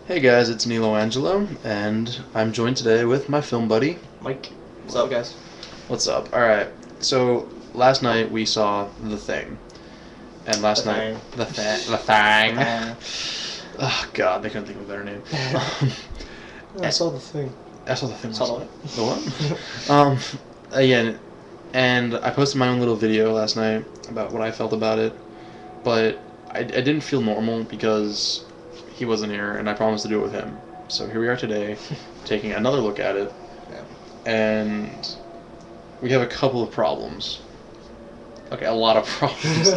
Hey guys, it's Nilo Angelo, and I'm joined today with my film buddy. Mike, what's up, guys? What's up? Alright, so last night we saw The Thing. And last The night. Thing. The Thing. Oh god, they couldn't think of a better name. I saw the thing. I saw The Thing. Saw last night. The what? Again, and I posted my own little video last night about what I felt about it, but I didn't feel normal because he wasn't here, and I promised to do it with him. So here we are today, taking another look at it, Yeah. and we have a couple of problems. Okay, a lot of problems.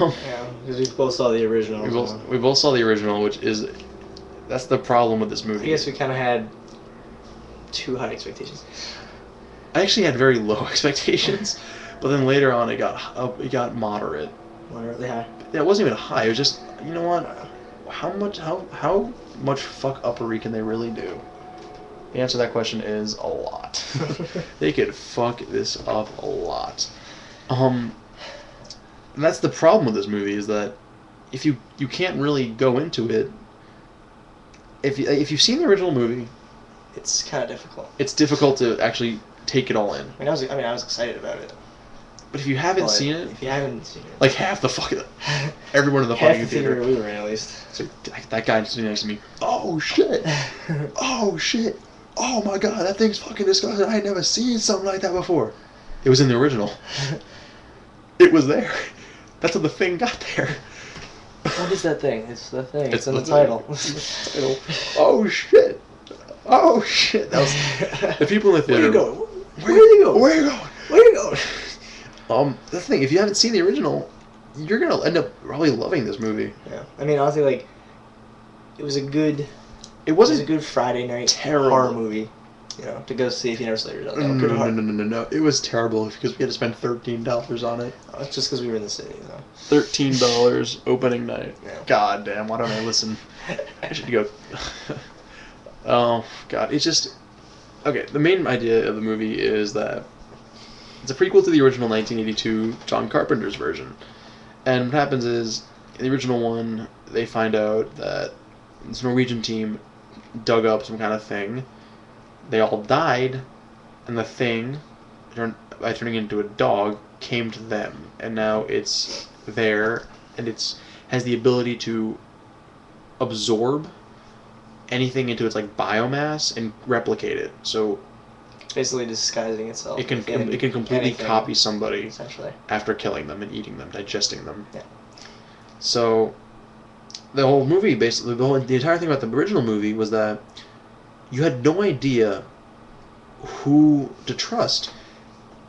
Yeah, because we both saw the original. we both saw the original, that's the problem with this I movie. guess we kind of had too high expectations. I actually had very low expectations, but then later on it got moderate. Moderately high. Yeah, it wasn't even high. It was just, you know what? How much fuck uppery can they really do? The answer to that question is a lot. They could fuck this up a lot. And that's the problem with this movie, is that if you can't really go into it. If you've seen the original movie, It's kind of difficult. it's difficult to actually take it all in. I was excited about it. But if you haven't But seen it, if you haven't seen it, like half the fucking everyone in the half fucking the theater theater. we were in, at least. So that guy sitting next to me. Oh shit! Oh shit! Oh my god, that thing's fucking disgusting. I ain't never seen something like that before. It was in the original. It was there. That's how the thing got there. What is that thing? It's the thing. It's in the thing. title. It's the title. Oh shit! Oh shit! That was the people in the Where theater. you going? Where are you going? Where you going? Where you going? That's the thing. If you haven't seen the original, you're gonna end up probably loving this movie. Yeah, I mean, honestly, like, it was a good. It It was wasn't a good Friday night terrible. horror movie, to go see if you never saw yours. No. It was terrible because we had to spend $13 on it. Oh, it's just because we were in the city, though. $13 opening night. Yeah. God damn, why don't I listen? I should go. Oh, God. It's just. Okay, the main idea of the movie is that it's a prequel to the original 1982 John Carpenter's version. And what happens is, in the original one, they find out that this Norwegian team dug up some kind of thing. They all died, and the thing, by turning into a dog, came to them. And now it's there, and it's has the ability to absorb anything into its biomass and replicate it. So Basically disguising itself. it can within completely anything, copy somebody essentially. after killing them and eating them, digesting them. Yeah. So the whole movie, basically, the entire thing about the original movie was that you had no idea who to trust.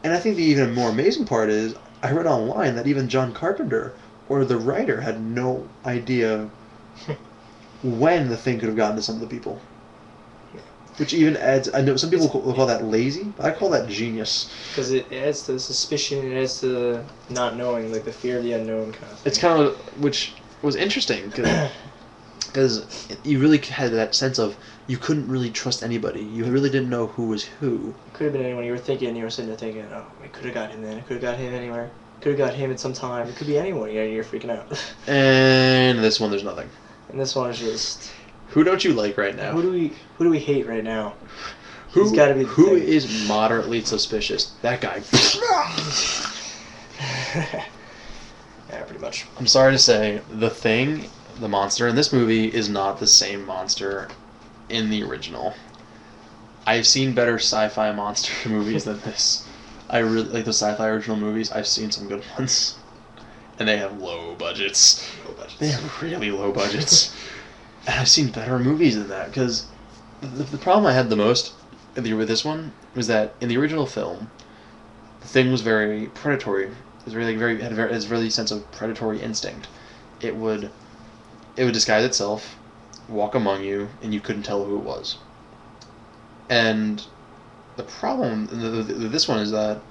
And I think the even more amazing part is, I read online that even John Carpenter, or the writer, had no idea when the thing could have gotten to some of the people. Which even adds, I know some people call that lazy, but I call that genius. Because it adds to the suspicion, it adds to the not knowing, like the fear of the unknown kind of thing. It's kind of, which was interesting, because you really had that sense of, you couldn't really trust anybody. You really didn't know who was who. It could have been anyone. You were sitting there thinking, oh, it could have got him then. It could have got him anywhere. Could have got him at some time. It could be anyone. You're freaking out. And this one, there's nothing. And this one is just. Who don't you like right now? Who do we hate right now? Who, gotta be the who thing. is moderately suspicious? That guy. Yeah, pretty much. I'm sorry to say, the Thing, the monster in this movie, is not the same monster in the original. I've seen better sci-fi monster movies than this. I really like the sci-fi original movies. I've seen some good ones. And they have low budgets. They have really low budgets. And I've seen better movies than that, because the problem I had the most with this one was that in the original film, the Thing was very predatory. It was really had a really sense of predatory instinct. It would disguise itself, walk among you, and you couldn't tell who it was. And the problem with this one is that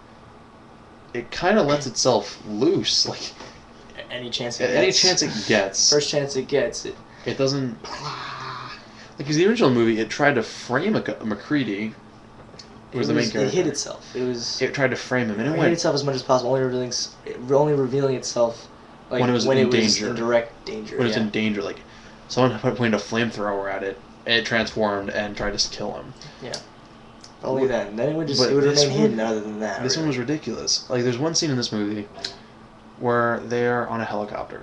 it kind of lets itself loose, like Any chance it any gets. chance it gets. First chance it gets. It doesn't. Because the original movie, it tried to frame MacReady, who was the main character. It hid itself. It tried to frame him, and It it hid went. itself as much as possible, only revealing itself like When it was in danger. in direct danger. When it was yeah. in danger, like Someone pointed a flamethrower at it, and it transformed and tried to kill him. Yeah. Only then. Then it would But remain this hidden. Other than that, This one was ridiculous. Like, there's one scene in this movie where they're on a helicopter,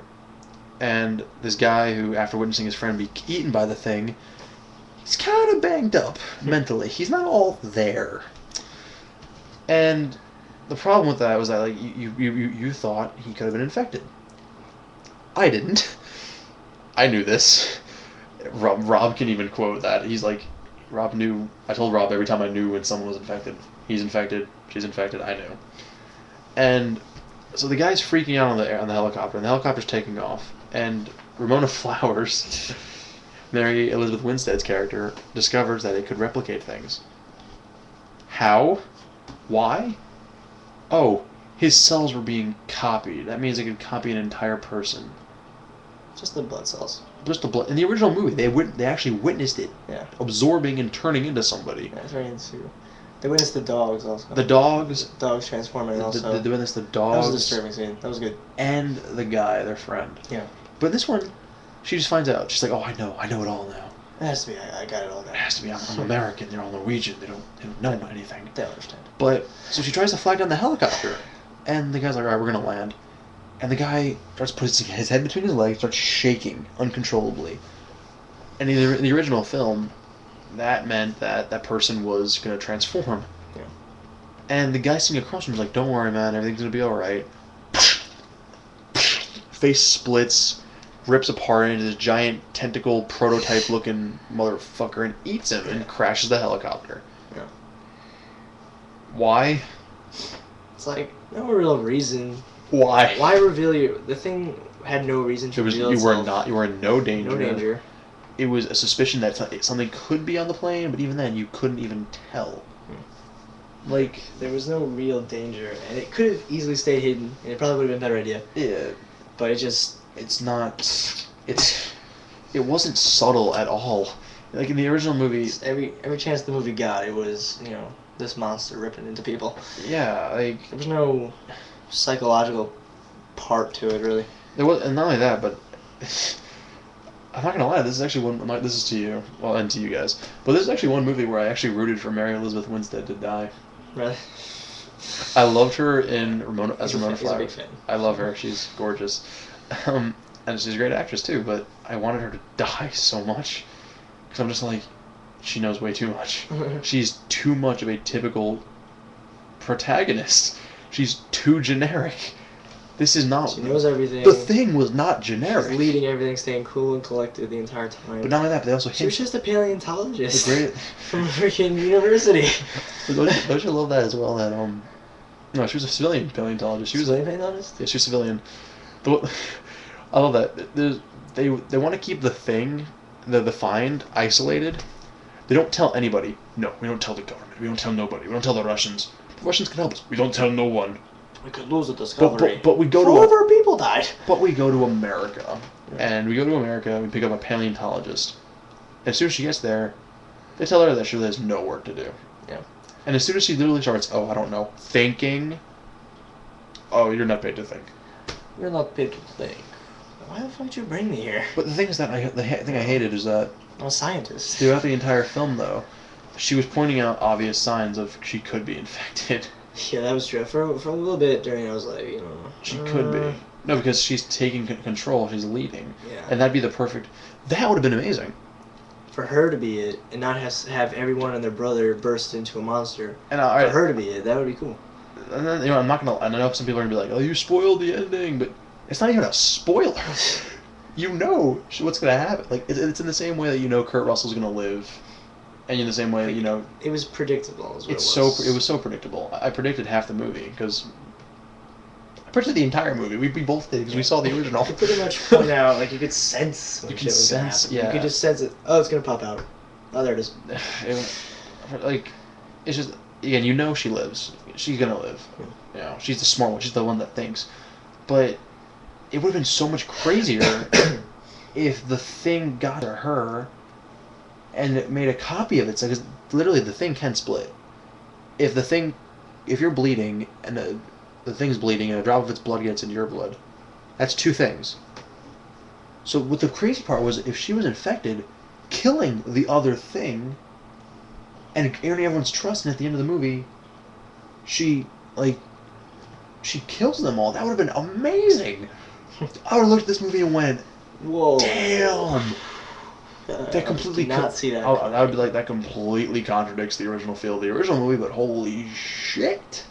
and this guy who, after witnessing his friend be eaten by the thing, he's kind of banged up mentally. He's not all there. And the problem with that was that, like, you thought he could have been infected. I didn't. I knew this. Rob can even quote that. He's like, Rob knew. I told Rob every time I knew when someone was infected. He's infected. She's infected. I knew. And so the guy's freaking out on the helicopter, and the helicopter's taking off. And Ramona Flowers, Mary Elizabeth Winstead's character, discovers that it could replicate things. How? Why? Oh, his cells were being copied. That means it could copy an entire person. Just the blood cells. Just the blood. In the original movie, they actually witnessed it absorbing and turning into somebody. Yeah, turning into. They witnessed the dogs also. The dogs. Dogs transforming also. They witnessed the dogs. That was a disturbing scene. That was good. And the guy, their friend. Yeah. But this one, she just finds out. She's like, oh, I know it all now. It has to be. I got it all now. It has to be. I'm American. They're all Norwegian. They don't know anything. They don't understand. But so she tries to flag down the helicopter, and the guy's like, all right, we're gonna land. And the guy starts putting his head between his legs, starts shaking uncontrollably. And in the original film, that meant that that person was going to transform. Yeah. And the guy sitting across from him was like, don't worry, man, everything's going to be alright. Face splits, rips apart into this giant tentacle prototype-looking motherfucker and eats him and crashes the helicopter. Yeah. Why? It's like, no real reason. Why? Why reveal you? The thing had no reason to reveal itself. You were in no danger. No danger. It was a suspicion that something could be on the plane, but even then, you couldn't even tell. Like, there was no real danger, and it could have easily stayed hidden, and it probably would have been a better idea. Yeah. But it wasn't subtle at all. Like in the original movie, every chance the movie got, it was, this monster ripping into people. Yeah, like there was no psychological part to it, really. There was, and not only that, but I'm not gonna lie. This is actually one. This is to you, well, and to you guys. But this is actually one movie where I actually rooted for Mary Elizabeth Winstead to die. Really? I loved her in Ramona Flowers. He's a big fan. I love her. She's gorgeous, and she's a great actress too. But I wanted her to die so much because I'm just like, she knows way too much. She's too much of a typical protagonist. She's too generic. This is not. She knows everything. The Thing was not generic. She's leading everything, staying cool and collected the entire time. But not only that, but they also She was just a paleontologist. The great from a freaking university. Don't you love that as well? That no, she was a civilian paleontologist. She was a paleontologist. Yeah, she was civilian. I love that. They want to keep the Thing, the find, isolated. They don't tell anybody. No, we don't tell the government. We don't tell nobody. We don't tell the Russians. The Russians can help us. We don't tell no one. We could lose the discovery. But we go to of our people died. But we go to America, and we go to America. We pick up a paleontologist. As soon as she gets there, they tell her that she has no work to do. Yeah. And as soon as she literally starts, I don't know, thinking. Oh, you're not paid to think. You're not paid to think. Why the fuck did you bring me here? But the thing is that the thing I hated is that I'm a scientist. Throughout the entire film, though, she was pointing out obvious signs of she could be infected. Yeah, that was true. For a little bit during, I was like, She could be. No, because she's taking control. She's leading. Yeah. And that'd be the perfect. That would have been amazing. For her to be it, and not have everyone and their brother burst into a monster. And for her to be it, that would be cool. And then, I'm not gonna. I know some people are gonna be like, "Oh, you spoiled the ending," but it's not even a spoiler. You know what's gonna happen. Like it's in the same way that Kurt Russell's gonna live. And in the same way that, It was predictable, is what it was so predictable. I predicted half the movie, because... I predicted the entire movie. We both did, because we saw the original. You could pretty much point out, you could sense when shit was gonna happen. Yeah. You could just sense it. Oh, it's gonna pop out. Oh, there it is. It's just... Again, she lives. She's gonna live. She's the smart one. She's the one that thinks. But it would have been so much crazier if the Thing got to her... and it made a copy of it, because literally the Thing can split. If you're bleeding, and the Thing's bleeding, and a drop of its blood gets into your blood, that's two things. So what the crazy part was, if she was infected, killing the other thing, and earning everyone's trust, and at the end of the movie, she kills them all. That would have been amazing. I would have looked at this movie and went, Whoa. damn. That completely I did not see that. I would be like, that completely contradicts the original feel of the original movie, but holy shit.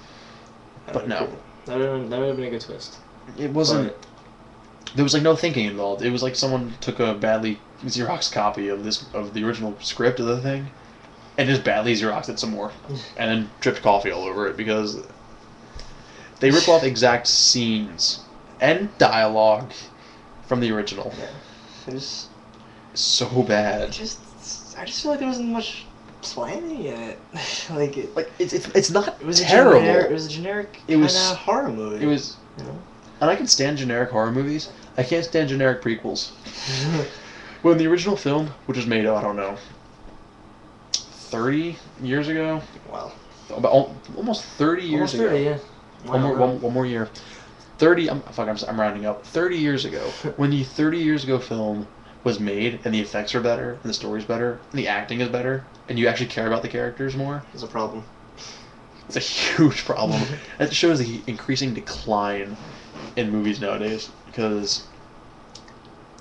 But no. That would have been a good twist. It wasn't. There was like no thinking involved. It was like someone took a badly Xerox copy of the original script of the thing, and just badly Xeroxed it some more, and then dripped coffee all over it, because they rip off exact scenes and dialogue from the original. Yeah. So bad. I just feel like there wasn't much planning in it. It's not it was terrible. It was a generic kind of horror movie. It was, you know? And I can stand generic horror movies. I can't stand generic prequels. When the original film, which was made, I don't know, 30 years ago? Wow. About almost 30 years almost 30, ago. Yeah. One more year. 30, I'm rounding up. 30 years ago. When the 30 years ago film was made, and the effects are better, and the story's better, and the acting is better, and you actually care about the characters more. It's a problem. It's a huge problem. It shows the increasing decline in movies nowadays, because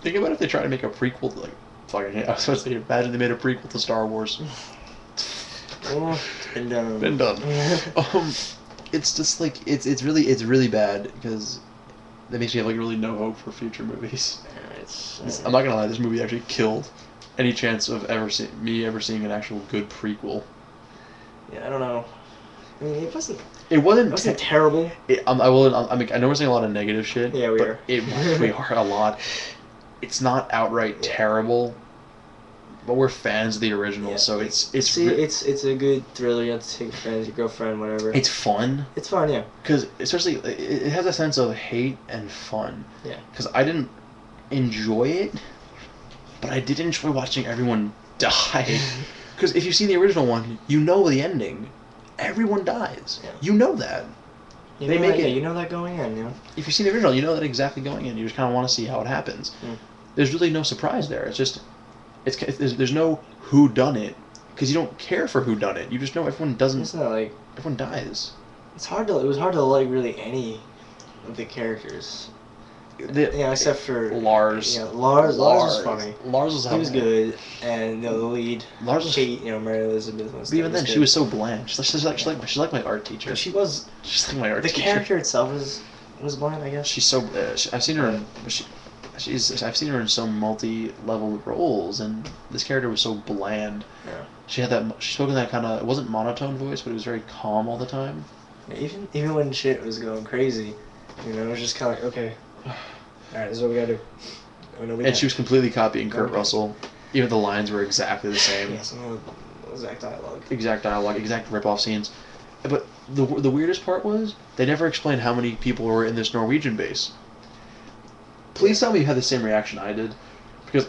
think about if they try to make a prequel, like, fucking, I was supposed to imagine they made a prequel to Star Wars. Oh, been done. Been done. It's just like, it's really bad, because that makes me have like really no hope for future movies. I'm not gonna lie, this movie actually killed any chance of ever seeing an actual good prequel. Yeah, I don't know. I mean, it wasn't I terrible. know we're saying a lot of negative shit. Yeah, we are. We are a lot. It's not outright terrible, but we're fans of the original, Yeah. so it's it's a good thriller. You have to take your friends, your girlfriend, whatever. It's fun. It's fun, yeah. Because especially it has a sense of hate and fun. Yeah. Because I didn't enjoy it, but I did enjoy watching everyone die. Because if you've seen the original one, you know the ending. Everyone dies. Yeah. You know that. You They know make that, it. Yeah, you know that going in, you know. If you've seen the original, you know that exactly going in. You just kind of want to see how it happens. Mm. There's really no surprise there. It's just, there's no who done it, because you don't care for who done it. You just know everyone doesn't. It's not like everyone dies. it was hard to like really any of the characters. Yeah, except for Lars. Yeah, Lars was funny. Lars was. He was good, and the lead. Lars was. Kate, Mary Elizabeth. But even then, she was so bland. She's like my art teacher. She was. She's like my art teacher. The character itself was bland, I guess. She's so. I've seen her in. I've seen her in so multi-level roles, and this character was so bland. Yeah. She had that. She spoke in that kind of. It wasn't monotone voice, but it was very calm all the time. Yeah, even when shit was going crazy, it was just kind of like, okay, all right, this is what we gotta do. And she was completely copying Kurt Russell. Even the lines were exactly the same. Yeah, some of the exact dialogue. Exact rip-off scenes. But the weirdest part was, they never explained how many people were in this Norwegian base. Please tell me you had the same reaction I did. Because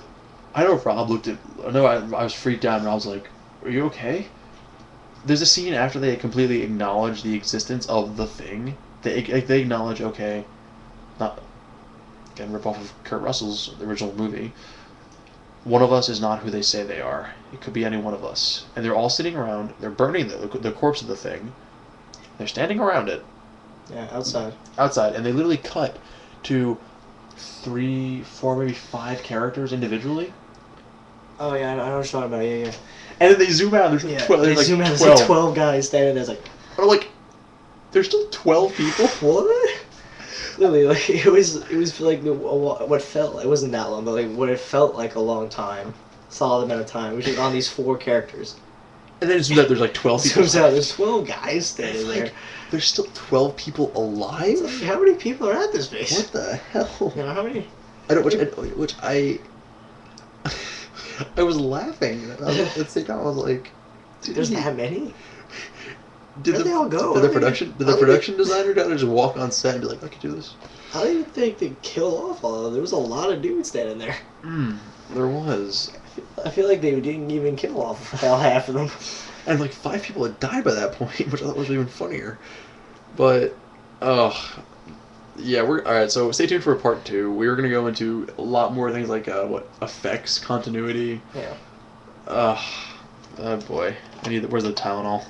I know Rob looked at... I know I was freaked out, and Rob's like, are you okay? There's a scene after they completely acknowledge the existence of the thing. They acknowledge, okay, not... Again, rip-off of Kurt Russell's original movie. One of us is not who they say they are. It could be any one of us. And they're all sitting around. They're burning the corpse of the thing. They're standing around it. Yeah, outside. Outside. And they literally cut to 3, 4, maybe 5 characters individually. Oh, yeah, I know what you're talking about. Yeah. And then they zoom out. There's like 12. They zoom out. There's like 12 guys standing there. It's like... I'm like, there's still 12 people? What? Literally, like it was like what felt it wasn't that long, but like what it felt like a long time, solid amount of time, which is on these 4 characters. And then it zooms out. There's like 12 people. Zooms out. There's 12 guys standing there. There's still 12 people alive. Like, how many people are at this base? What the hell? How many? I don't. Which I was laughing. At the same time, I was like, dude, there's that many. Did they all go? Did the production designer kind of just walk on set and be like, "I can do this"? I don't even think they killed off all of them. There was a lot of dudes standing there. There was. I feel like they didn't even kill off half of them. And like 5 people had died by that point, which I thought was even funnier. But, yeah, we're all right. So stay tuned for part 2. We're gonna go into a lot more things like what effects, continuity. Yeah. Oh boy, I need. Where's the Tylenol?